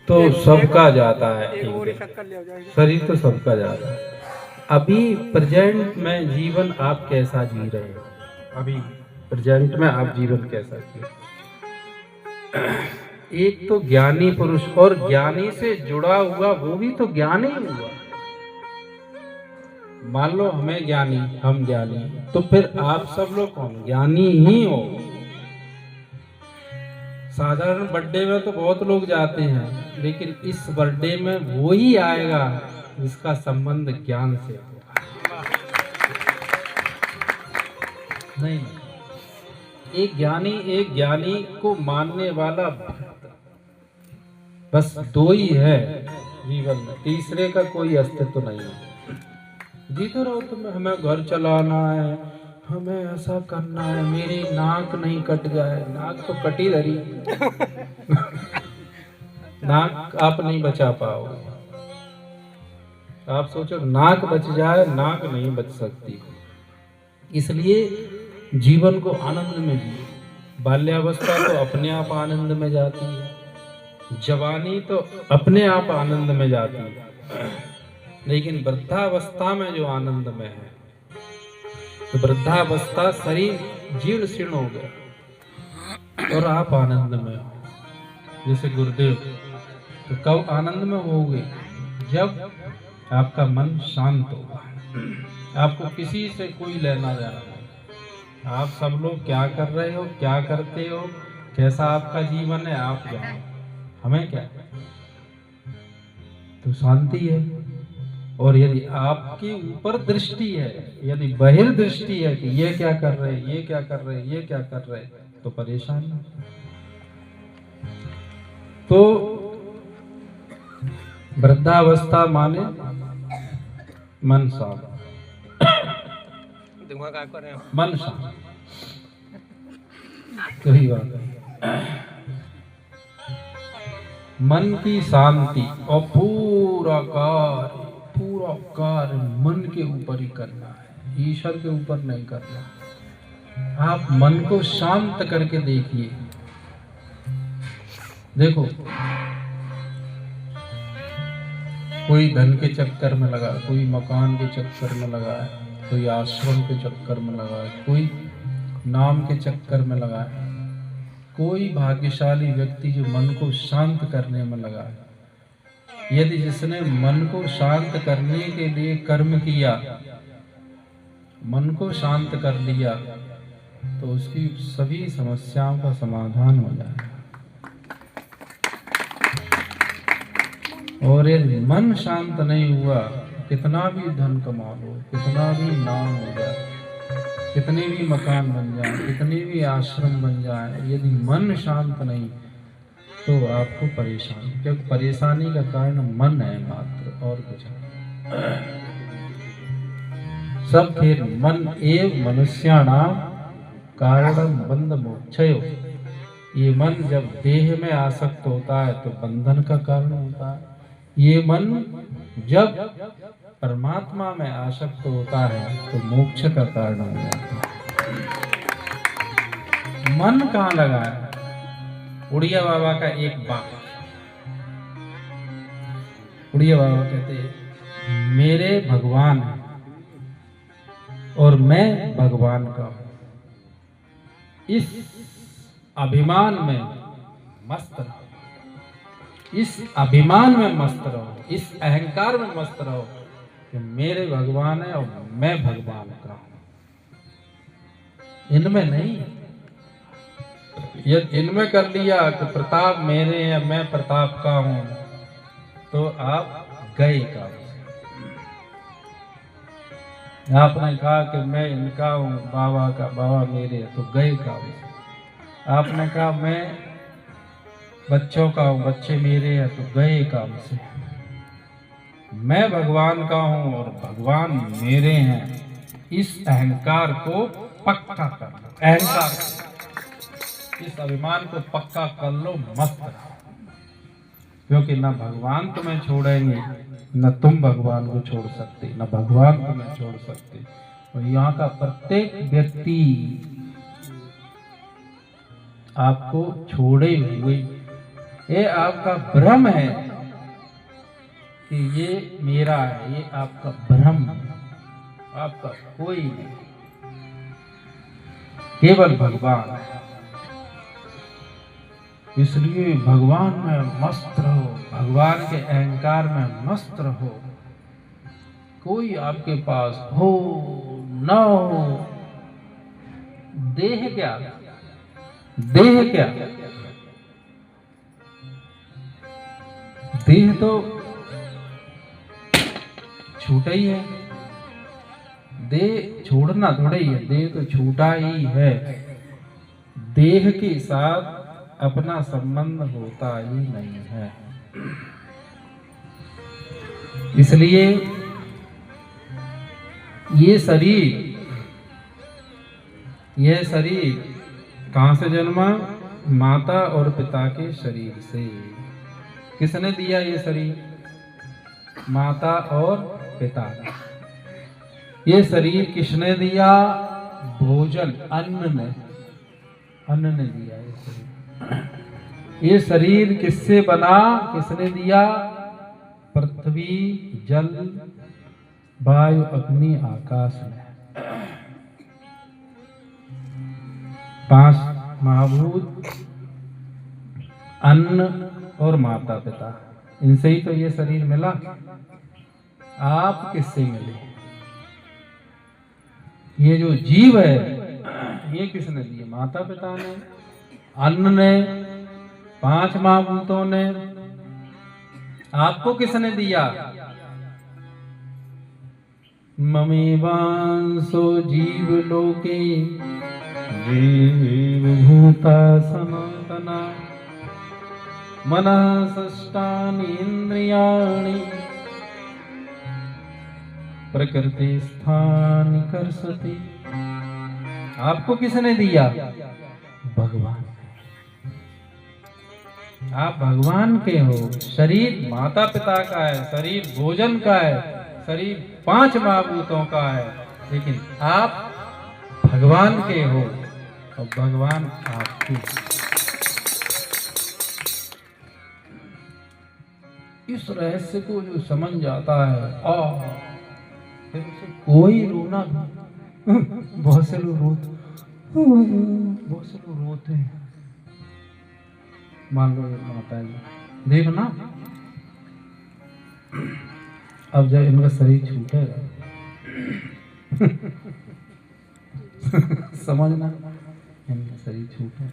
तो सबका जाता है, शरीर तो सबका जाता है। अभी प्रेजेंट में जीवन आप कैसा जी रहे हो? अभी प्रेजेंट में आप जीवन कैसा जी रहे हो? एक तो ज्ञानी पुरुष, और ज्ञानी से जुड़ा हुआ वो भी तो ज्ञानी हुआ। मान लो हमें ज्ञानी, हम ज्ञानी, तो फिर आप सब लोग कौन? ज्ञानी ही हो। साधारण बर्थडे में तो बहुत लोग जाते हैं, लेकिन इस बर्थडे में वो ही आएगा जिसका संबंध ज्ञान से होगा। नहीं, एक ज्ञानी को मानने वाला भक्त, बस दो ही है जीवन में, तीसरे का कोई अस्तित्व नहीं है। जीते रहो तुम्हें, हमें घर चलाना है, हमें ऐसा करना है, मेरी नाक नहीं कट जाए। नाक तो कटी धरी नाक आप नहीं बचा पाओगे। आप सोचो नाक बच जाए, नाक नहीं बच सकती। इसलिए जीवन को आनंद में जिए। बाल्यावस्था तो अपने आप आनंद में जाती है, जवानी तो अपने आप आनंद में जाती है, लेकिन वृद्धावस्था में जो आनंद में है, तो वृद्धावस्था शरीर जीर्ण शीर्ण हो गया और आप आनंद में हो, जैसे गुरुदेव। तो कब आनंद में होगे? जब आपका मन शांत होगा, आपको किसी से कोई लेना देना नहीं। आप सब लोग क्या कर रहे हो, क्या करते हो, कैसा आपका जीवन है, आप जानो, हमें क्या। तो शांति है। और यदि आपके ऊपर दृष्टि है, यदि बहिर्दृष्टि है कि ये क्या कर रहे, ये क्या कर रहे, ये क्या कर रहे, तो परेशानी। तो वृद्धावस्था माने मन शांत, मन शांत, सही बात है। मन की शांति और पूरा कार्य मन के ऊपर ही करना है, ईश्वर के ऊपर नहीं करना। आप मन को शांत करके देखिए। देखो, कोई धन के चक्कर में लगा, कोई मकान के चक्कर में लगा है, कोई आश्रम के चक्कर में लगा है, कोई नाम के चक्कर में लगा है, कोई भाग्यशाली व्यक्ति जो मन को शांत करने में लगा है। यदि जिसने मन को शांत करने के लिए कर्म किया, मन को शांत कर लिया, तो उसकी सभी समस्याओं का समाधान हो जाएगा। और यदि मन शांत नहीं हुआ, कितना भी धन कमा लो, कितना भी नाम हो जाए, कितने भी मकान बन जाए, कितने भी आश्रम बन जाए, यदि मन शांत नहीं, तो आपको परेशानी, क्योंकि परेशानी का कारण मन है मात्र, और कुछ नहीं। सब फिर मन एव मनुष्याणाम कारणम बंध मोक्षयो। ये मन जब देह में आसक्त होता है तो बंधन का कारण होता है। ये मन जब परमात्मा में आसक्त होता है तो मोक्ष का कारण हो जाता है। मन कहाँ लगा है? उड़िया बाबा का एक बात, उड़िया बाबा कहते हैं, मेरे भगवान है और मैं भगवान का हूं। इस अभिमान में मस्त रहो, इस अभिमान में मस्त रहो, इस अहंकार में मस्त रहो कि मेरे भगवान है और मैं भगवान का हूं। इनमें नहीं, ये इनमें कर लिया कि प्रताप मेरे है, मैं प्रताप का हूं, तो आप गए काम से। आपने कहा कि मैं इनका हूं, बाबा का, बाबा मेरे है, तो गए काम से। आपने कहा मैं बच्चों का हूं, बच्चे मेरे हैं, तो गए काम से। मैं भगवान का हूं और भगवान मेरे हैं, इस अहंकार को पक्का कर लो। अहंकार, इस अभिमान को पक्का कर लो, मस्त रहो। क्योंकि न भगवान तुम्हें छोड़ेंगे, न तुम भगवान को छोड़ सकते, न भगवान तुम्हें छोड़ सकते। और यहाँ का प्रत्येक व्यक्ति आपको छोड़े हुए ये आपका भ्रम है कि ये मेरा है, ये आपका भ्रम है, आपका कोई नहीं, केवल भगवान है। इसलिए भगवान में मस्त रहो, भगवान के अहंकार में मस्त रहो। कोई आपके पास हो न हो, देह क्या, देह क्या, देह तो छूटा ही है, देह छोड़ना थोड़ा ही है, देह तो छूटा ही है। देह के साथ अपना संबंध होता ही नहीं है। इसलिए ये शरीर कहां से जन्मा? माता और पिता के शरीर से। किसने दिया ये शरीर? माता और पिता। ये शरीर किसने दिया? भोजन, अन्न ने दिया ये शरीर। ये शरीर किससे बना? किसने दिया? पृथ्वी, जल, वायु, अग्नि, आकाश ने। 5 महाभूत, अन्न और माता पिता, इनसे ही तो ये शरीर मिला। आप किससे मिले? ये जो जीव है ये किसने दिए? माता पिता ने, अन्न ने, 5 महाभूतों ने। आपको किसने दिया? ममेवांसो जीव लोके जीव भूता सनातना मनः षष्ठानि इंद्रियाणि प्रकृति स्थानि कर्षति। आपको किसने दिया? भगवान। आप भगवान के हो। शरीर माता पिता का है, शरीर भोजन का है, शरीर 5 महाभूतों का है, लेकिन आप भगवान के हो और भगवान आपके। इस रहस्य को जो समझ जाता है फिर उसे कोई रोना बहुत से लोग रोते हैं। मान लो माता जी देखो ना, अब जब इनका शरीर छूटेगा समझना, इनका शरीर छूटे